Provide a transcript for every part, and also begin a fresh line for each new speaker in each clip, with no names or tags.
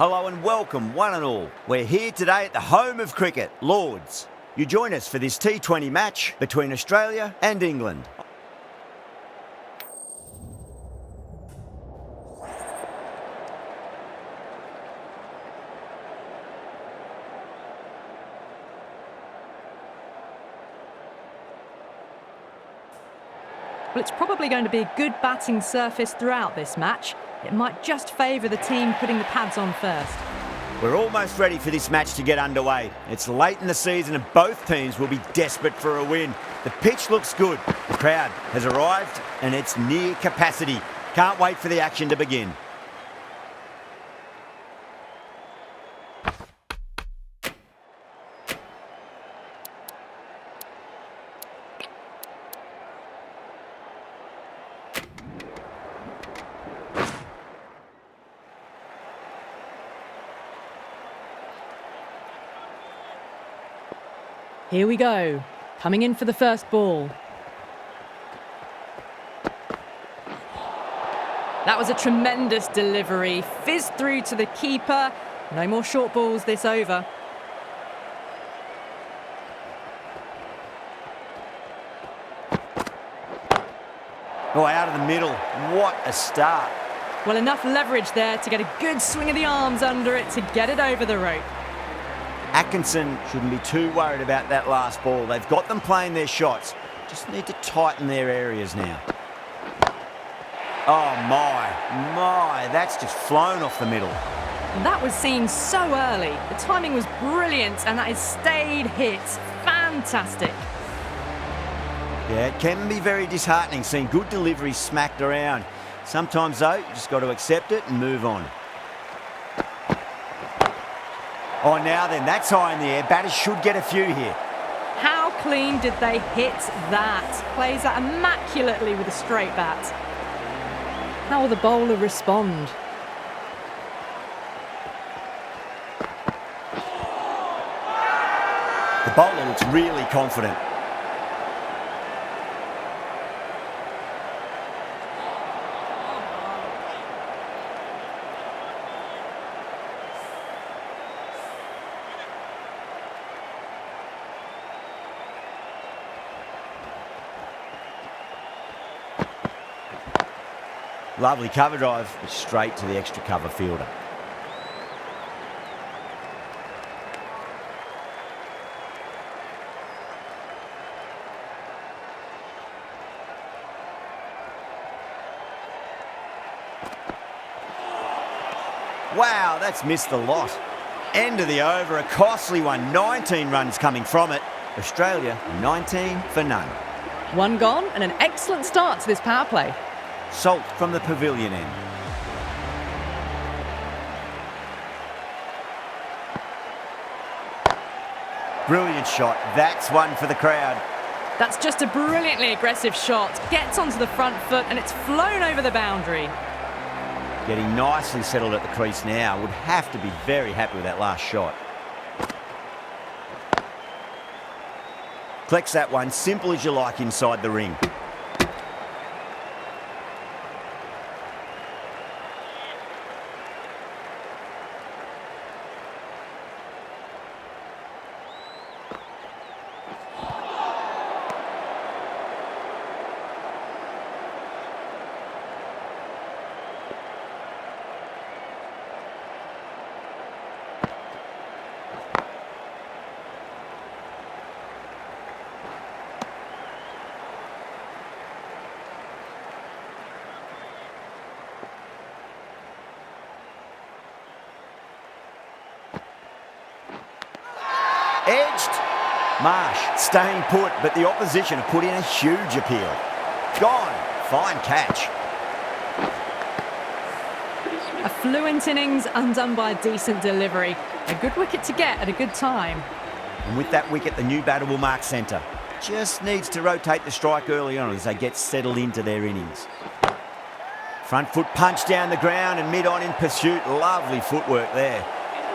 Hello and welcome, one and all. We're here today at the home of cricket, Lords. You join us for this T20 match between Australia and England.
Well, it's probably going to be a good batting surface throughout this match. It might just favour the team putting the pads on first.
We're almost ready for this match to get underway. It's late in the season and both teams will be desperate for a win. The pitch looks good. The crowd has arrived and it's near capacity. Can't wait for the action to begin.
Here we go. Coming in for the first ball. That was a tremendous delivery. Fizzed through to the keeper. No more short balls this over.
Oh, out of the middle. What a start.
Well, enough leverage there to get a good swing of the arms under it to get it over the rope.
Atkinson shouldn't be too worried about that last ball. They've got them playing their shots. Just need to tighten their areas now. Oh my, that's just flown off the middle.
That was seen so early. The timing was brilliant and that is stayed hits. Fantastic.
Yeah, it can be very disheartening seeing good deliveries smacked around. Sometimes though, you just got to accept it and move on. Oh, now then, that's high in the air. Batters should get a few here.
How clean did they hit that? Plays that immaculately with a straight bat. How will the bowler respond?
The bowler looks really confident. Lovely cover drive, straight to the extra cover fielder. Wow, that's missed the lot. End of the over, a costly one, 19 runs coming from it. Australia, 19 for none.
One gone and an excellent start to this power play.
Salt from the pavilion end. Brilliant shot. That's one for the crowd.
That's just a brilliantly aggressive shot. Gets onto the front foot and it's flown over the boundary.
Getting nicely settled at the crease now. Would have to be very happy with that last shot. Collects that one, simple as you like inside the ring. Edged. Marsh staying put, but the opposition have put in a huge appeal. Gone. Fine catch.
A fluent innings undone by a decent delivery. A good wicket to get at a good time.
And with that wicket, the new batter will mark centre. Just needs to rotate the strike early on as they get settled into their innings. Front foot punch down the ground and mid-on in pursuit. Lovely footwork there.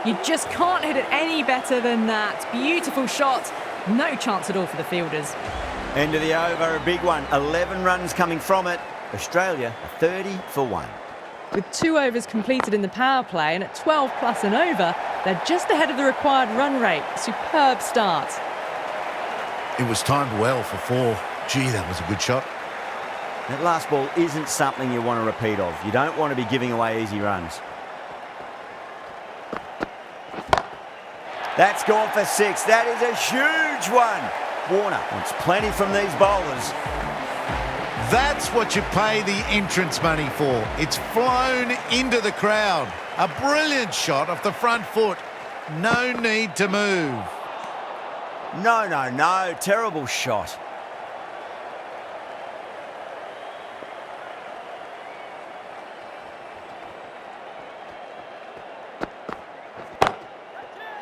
You just can't hit it any better than that. Beautiful shot. No chance at all for the fielders.
End of the over, a big one. 11 runs coming from it. Australia, 30 for 1.
With 2 overs completed in the power play and at 12 plus and over, they're just ahead of the required run rate. Superb start.
It was timed well for 4. Gee, that was a good shot.
That last ball isn't something you want to repeat of. You don't want to be giving away easy runs. That's gone for 6. That is a huge one. Warner wants plenty from these bowlers.
That's what you pay the entrance money for. It's flown into the crowd. A brilliant shot off the front foot. No need to move.
No. Terrible shot.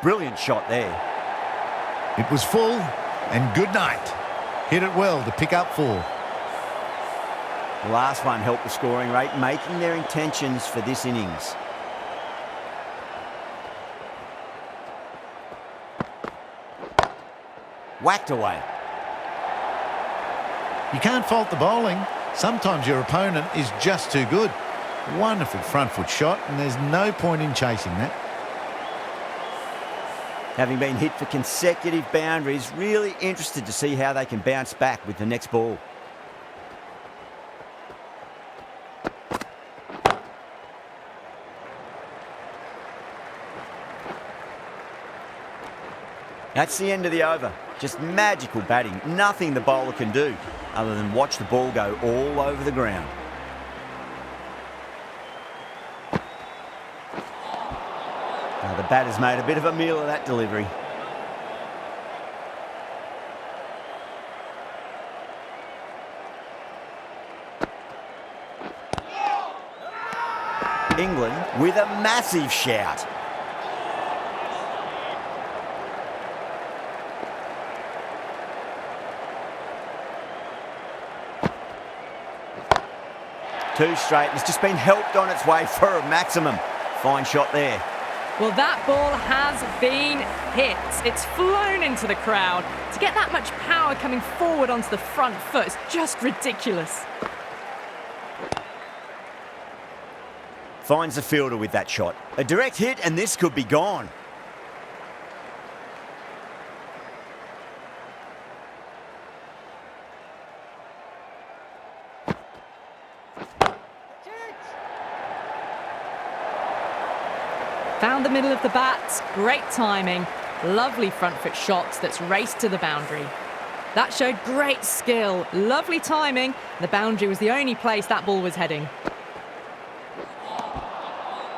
Brilliant shot there.
It was full and good night. Hit it well to pick up 4.
The last one helped the scoring rate, making their intentions for this innings. Whacked away.
You can't fault the bowling. Sometimes your opponent is just too good. Wonderful front foot shot, and there's no point in chasing that.
Having been hit for consecutive boundaries, really interested to see how they can bounce back with the next ball. That's the end of the over. Just magical batting. Nothing the bowler can do other than watch the ball go all over the ground. Now the batter's made a bit of a meal of that delivery. England with a massive shout. Two straight, and it's just been helped on its way for a maximum. Fine shot there.
Well, that ball has been hit. It's flown into the crowd. To get that much power coming forward onto the front foot is just ridiculous.
Finds the fielder with that shot. A direct hit, and this could be gone.
Found the middle of the bat, great timing, lovely front foot shots that's raced to the boundary. That showed great skill, lovely timing. The boundary was the only place that ball was heading.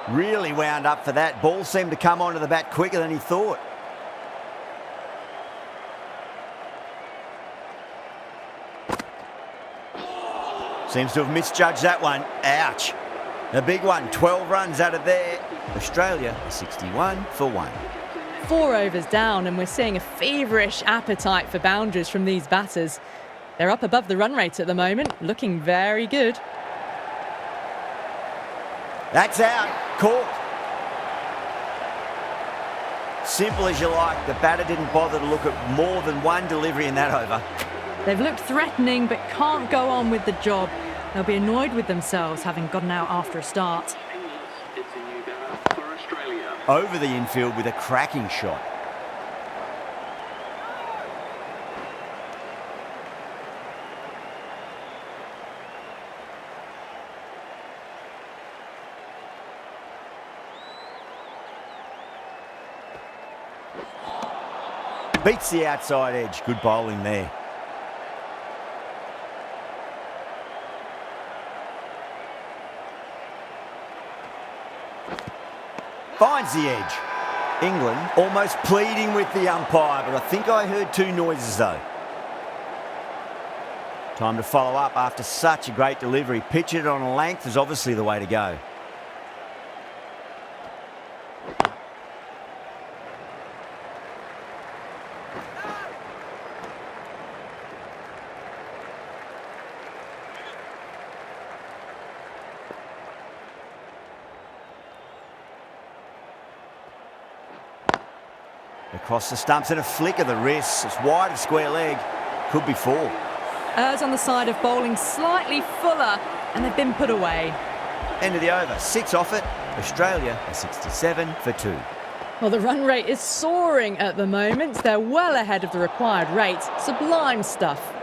Really wound up for that. Ball seemed to come onto the bat quicker than he thought. Seems to have misjudged that one. Ouch. A big one, 12 runs out of there. Australia 61 for 1.
4 overs down, and we're seeing a feverish appetite for boundaries from these batters. They're up above the run rate at the moment, looking very good.
That's out. Caught. Simple as you like. The batter didn't bother to look at more than one delivery in that over.
They've looked threatening but can't go on with the job. They'll be annoyed with themselves having gotten out after a start.
Over the infield with a cracking shot. Beats the outside edge. Good bowling there. Finds the edge. England almost pleading with the umpire, but I think I heard 2 noises though. Time to follow up after such a great delivery. Pitch it on a length is obviously the way to go. Across the stumps and a flick of the wrists. It's wide of square leg. Could be 4.
Errs on the side of bowling slightly fuller, and they've been put away.
End of the over. 6 off it. Australia are 67 for 2.
Well, the run rate is soaring at the moment. They're well ahead of the required rate. Sublime stuff.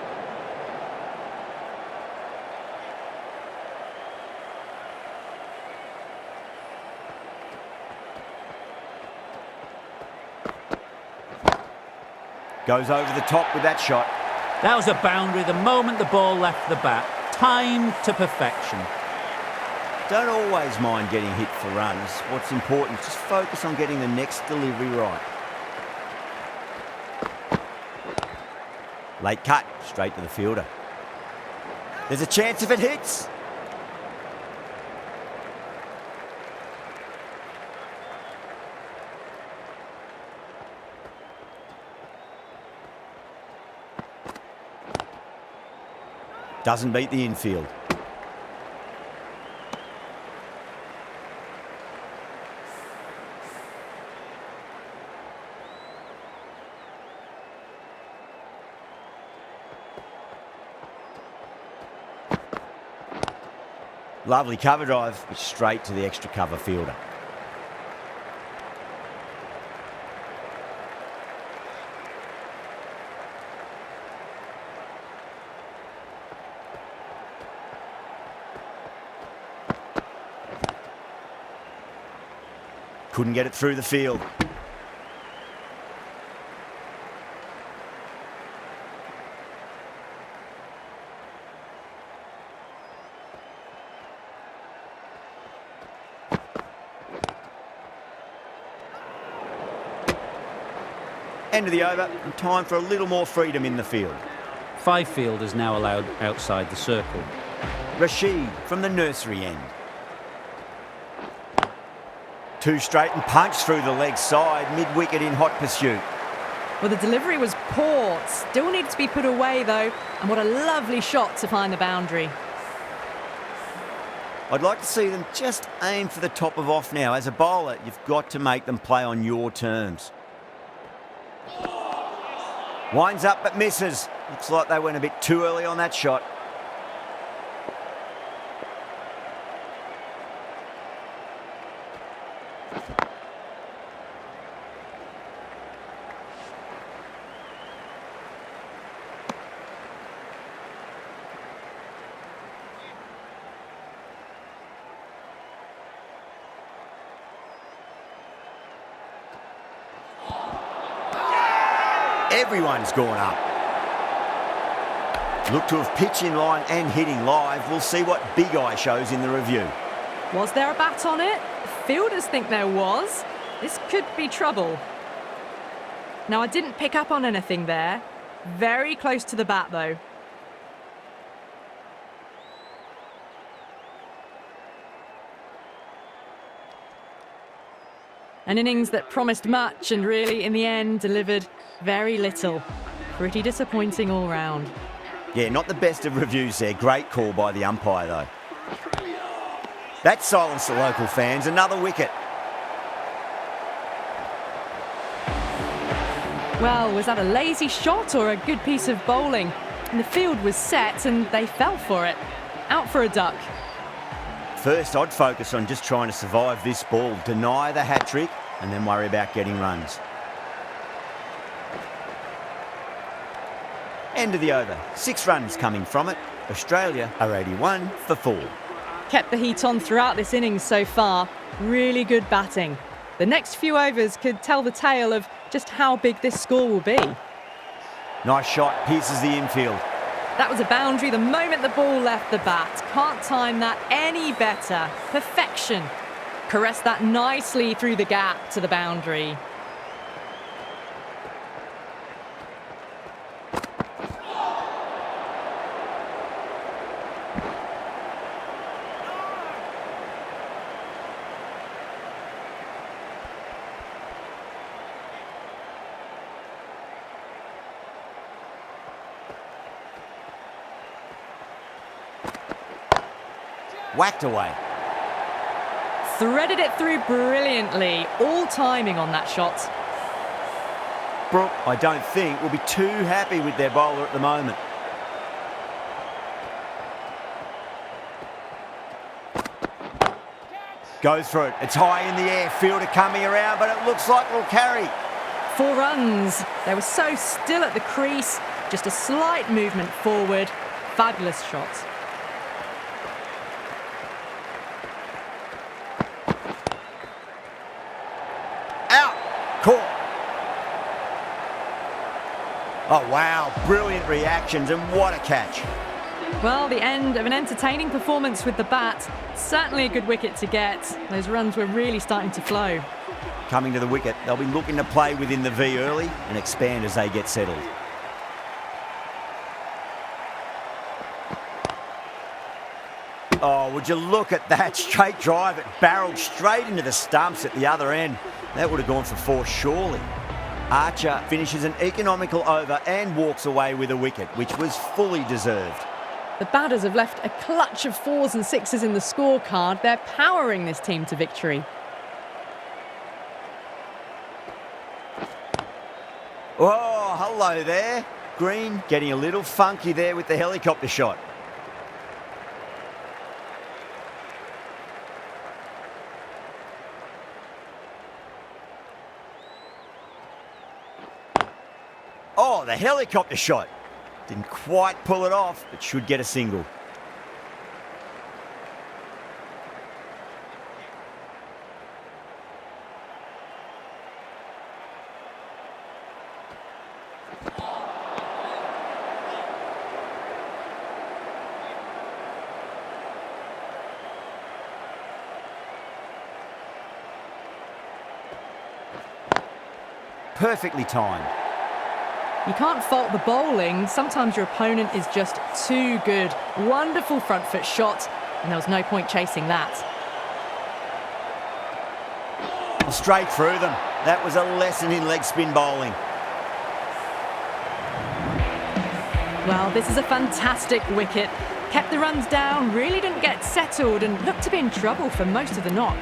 Goes over the top with that shot.
That was a boundary the moment the ball left the bat. Timed to perfection.
Don't always mind getting hit for runs. What's important is just focus on getting the next delivery right. Late cut, straight to the fielder. There's a chance if it hits. Doesn't beat the infield. Lovely cover drive, but straight to the extra cover fielder. Couldn't get it through the field. End of the over, and time for a little more freedom in the field.
5 fielders now allowed outside the circle.
Rashid from the nursery end. 2 straight and punch through the leg side, mid-wicket in hot pursuit.
Well, the delivery was poor. Still needs to be put away, though. And what a lovely shot to find the boundary.
I'd like to see them just aim for the top of off now. As a bowler, you've got to make them play on your terms. Winds up but misses. Looks like they went a bit too early on that shot. Everyone's gone up. Look to have pitch in line and hitting live. We'll see what Big Eye shows in the review.
Was there a bat on it? Fielders think there was. This could be trouble. Now, I didn't pick up on anything there. Very close to the bat, though. An innings that promised much and really, in the end, delivered very little. Pretty disappointing all round.
Yeah, not the best of reviews there. Great call by the umpire, though. That silenced the local fans. Another wicket.
Well, was that a lazy shot or a good piece of bowling? And the field was set and they fell for it. Out for a duck.
First, I'd focus on just trying to survive this ball, deny the hat-trick, and then worry about getting runs. End of the over. 6 runs coming from it. Australia are 81 for 4.
Kept the heat on throughout this innings so far. Really good batting. The next few overs could tell the tale of just how big this score will be.
Nice shot, pierces the infield.
That was a boundary the moment the ball left the bat. Can't time that any better. Perfection. Caressed that nicely through the gap to the boundary.
Whacked away.
Threaded it through brilliantly. All timing on that shot.
Brooke, I don't think, will be too happy with their bowler at the moment. Goes for it. It's high in the air. Fielder coming around, but it looks like it'll carry.
4 runs. They were so still at the crease. Just a slight movement forward. Fabulous shot.
Out. Caught. Oh, wow. Brilliant reactions, and what a catch.
Well, the end of an entertaining performance with the bat. Certainly a good wicket to get. Those runs were really starting to flow.
Coming to the wicket, they'll be looking to play within the V early and expand as they get settled. Oh, would you look at that straight drive? It barreled straight into the stumps at the other end. That would have gone for 4 surely. Archer finishes an economical over and walks away with a wicket, which was fully deserved.
The batters have left a clutch of 4s and 6s in the scorecard. They're powering this team to victory.
Oh, hello there. Green getting a little funky there with the helicopter shot. Oh, the helicopter shot. Didn't quite pull it off, but should get a single. Perfectly timed.
You can't fault the bowling. Sometimes your opponent is just too good. Wonderful front foot shot, and there was no point chasing that.
Straight through them. That was a lesson in leg spin bowling.
Well, this is a fantastic wicket. Kept the runs down, really didn't get settled, and looked to be in trouble for most of the knock.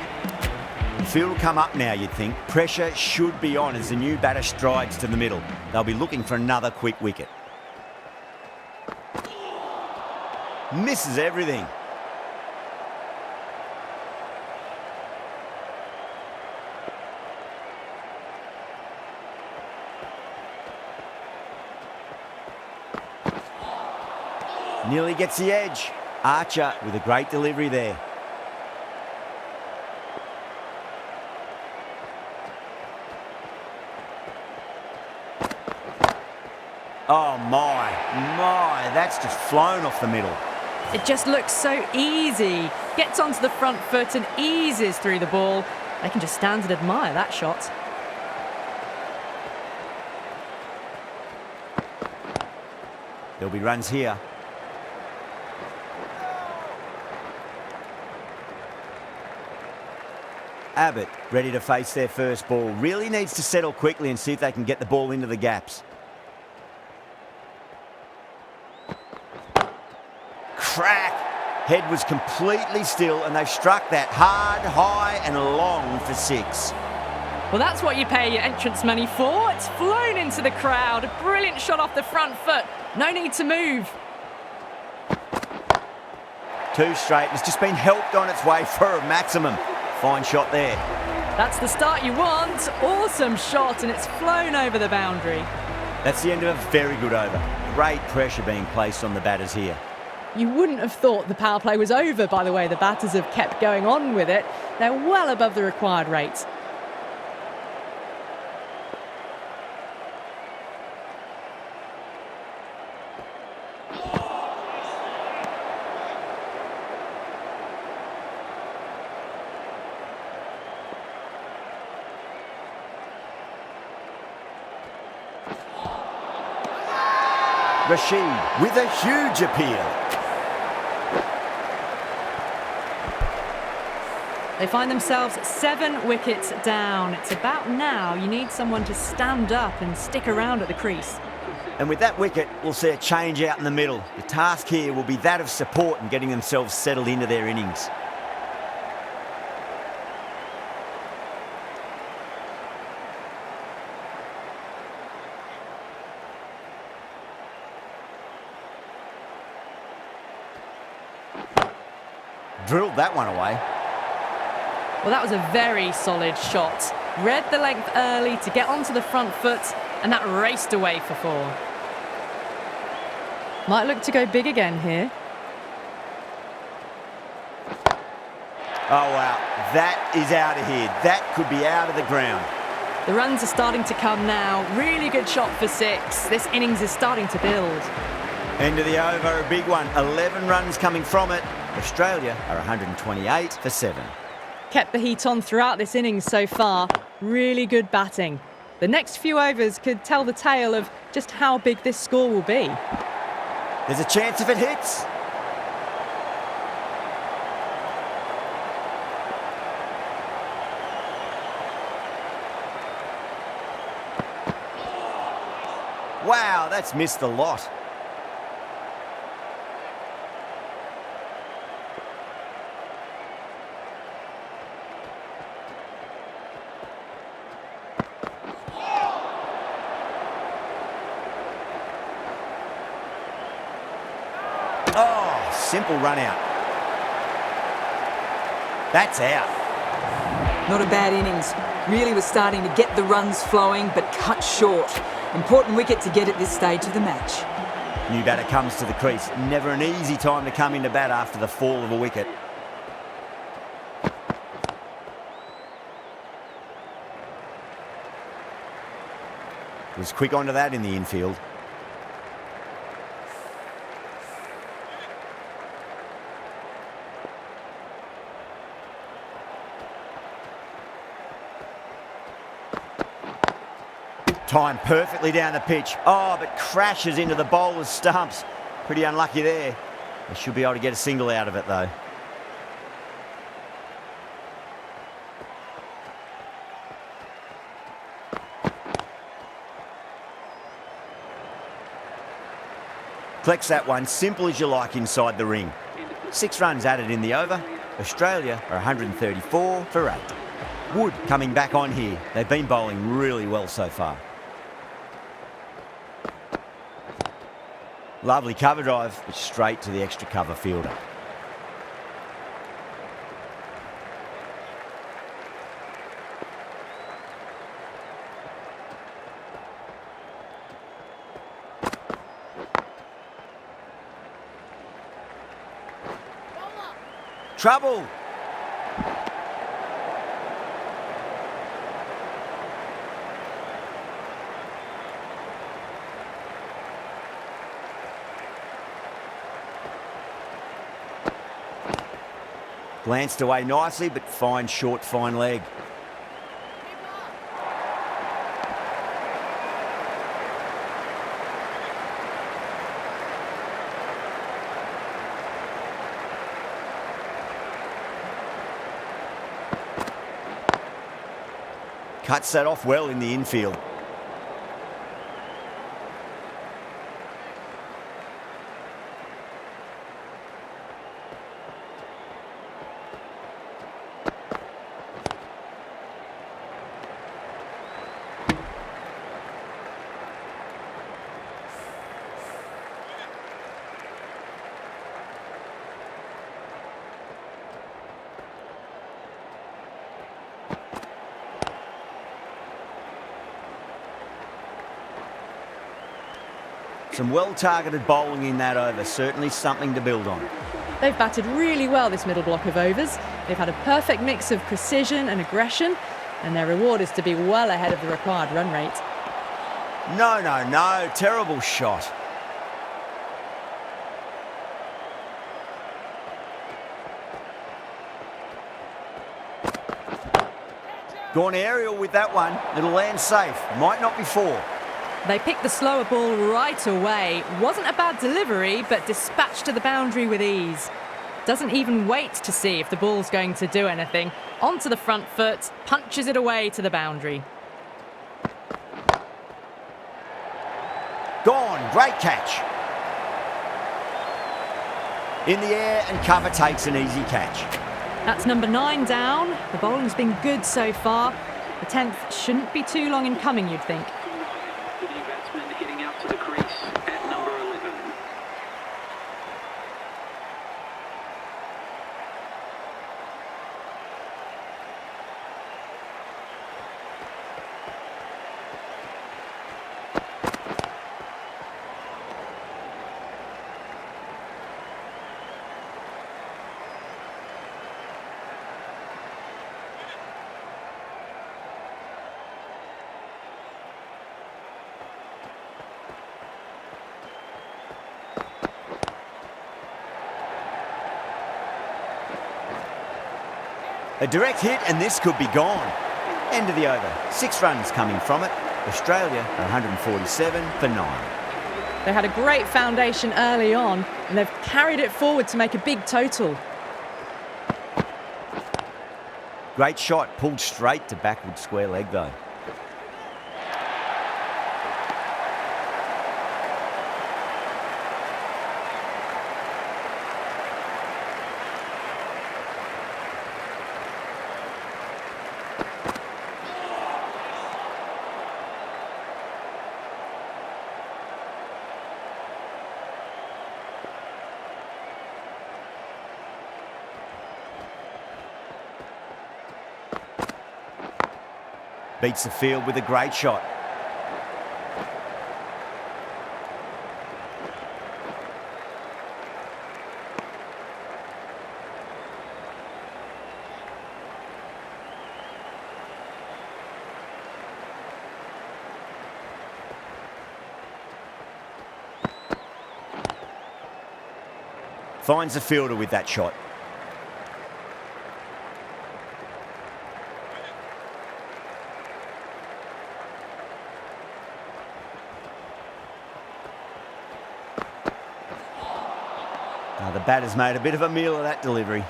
The field will come up now, you'd think. Pressure should be on as the new batter strides to the middle. They'll be looking for another quick wicket. Misses everything. Nearly gets the edge. Archer with a great delivery there. Oh my, that's just flown off the middle.
It just looks so easy. Gets onto the front foot and eases through the ball. They can just stand and admire that shot.
There'll be runs here. Abbott ready to face their first ball. Really needs to settle quickly and see if they can get the ball into the gaps. Crack! Head was completely still and they've struck that hard, high and long for 6.
Well, that's what you pay your entrance money for. It's flown into the crowd. A brilliant shot off the front foot. No need to move.
2 straight. It's just been helped on its way for a maximum. Fine shot there.
That's the start you want. Awesome shot, and it's flown over the boundary.
That's the end of a very good over. Great pressure being placed on the batters here.
You wouldn't have thought the power play was over by the way the batters have kept going on with it. They're well above the required rate.
Rashid with a huge appeal.
They find themselves 7 wickets down. It's about now you need someone to stand up and stick around at the crease.
And with that wicket, we'll see a change out in the middle. The task here will be that of support and getting themselves settled into their innings. Drilled that one away.
Well, that was a very solid shot. Read the length early to get onto the front foot, and that raced away for 4. Might look to go big again here.
Oh, wow. That is out of here. That could be out of the ground.
The runs are starting to come now. Really good shot for 6. This innings is starting to build.
End of the over, a big one. 11 runs coming from it. Australia are 128 for 7.
Kept the heat on throughout this innings so far. Really good batting. The next few overs could tell the tale of just how big this score will be.
There's a chance if it hits. Wow, that's missed the lot. Oh, simple run out. That's out.
Not a bad innings. Really was starting to get the runs flowing, but cut short. Important wicket to get at this stage of the match.
New batter comes to the crease. Never an easy time to come into bat after the fall of a wicket. Was quick onto that in the infield. Timed perfectly down the pitch. Oh, but crashes into the bowler's stumps. Pretty unlucky there. They should be able to get a single out of it, though. Collects that one, simple as you like, inside the ring. 6 runs added in the over. Australia are 134 for 8. Wood coming back on here. They've been bowling really well so far. Lovely cover drive, but straight to the extra cover fielder. Trouble! Glanced away nicely, but fine short, fine leg. Cuts that off well in the infield. Some well-targeted bowling in that over, certainly something to build on.
They've batted really well this middle block of overs. They've had a perfect mix of precision and aggression, and their reward is to be well ahead of the required run rate.
No, terrible shot. Gone aerial with that one. It'll land safe. Might not be 4.
They picked the slower ball right away. Wasn't a bad delivery, but dispatched to the boundary with ease. Doesn't even wait to see if the ball's going to do anything. Onto the front foot, punches it away to the boundary.
Gone, great catch. In the air and cover takes an easy catch.
That's number 9 down. The bowling's been good so far. The 10th shouldn't be too long in coming, you'd think.
The new batsman hitting out to the crease at number 11.
A direct hit and this could be gone. End of the over. 6 runs coming from it. Australia are 147 for 9.
They had a great foundation early on and they've carried it forward to make a big total.
Great shot, pulled straight to backward square leg though. Beats the field with a great shot. Finds the fielder with that shot. The batter's made a bit of a meal of that delivery.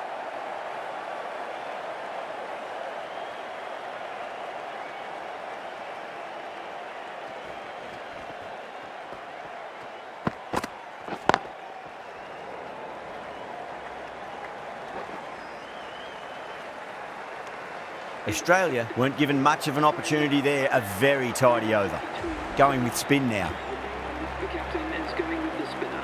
Australia weren't given much of an opportunity there. A very tidy over. Going with spin now.
The captain is going with the spinner.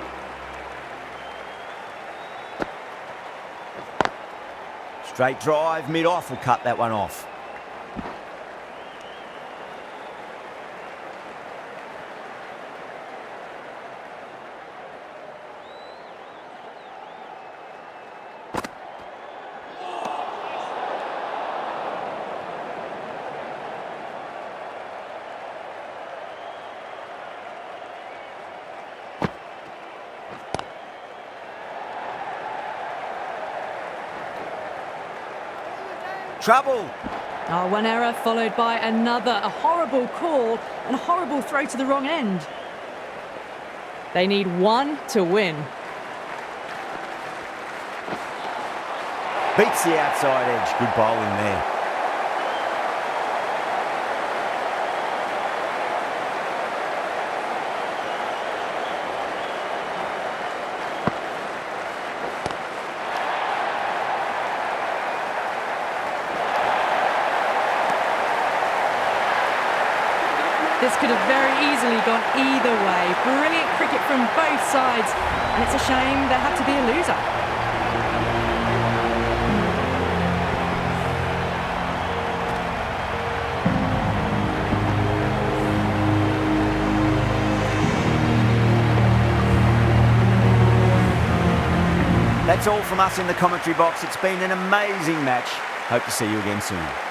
Straight drive, mid-off will cut that one off. Trouble.
Oh, one error followed by another. A horrible call and a horrible throw to the wrong end. They need 1 to win.
Beats the outside edge. Good bowling there.
This could have very easily gone either way. Brilliant cricket from both sides, and it's a shame there had to be a loser.
That's all from us in the commentary box. It's been an amazing match. Hope to see you again soon.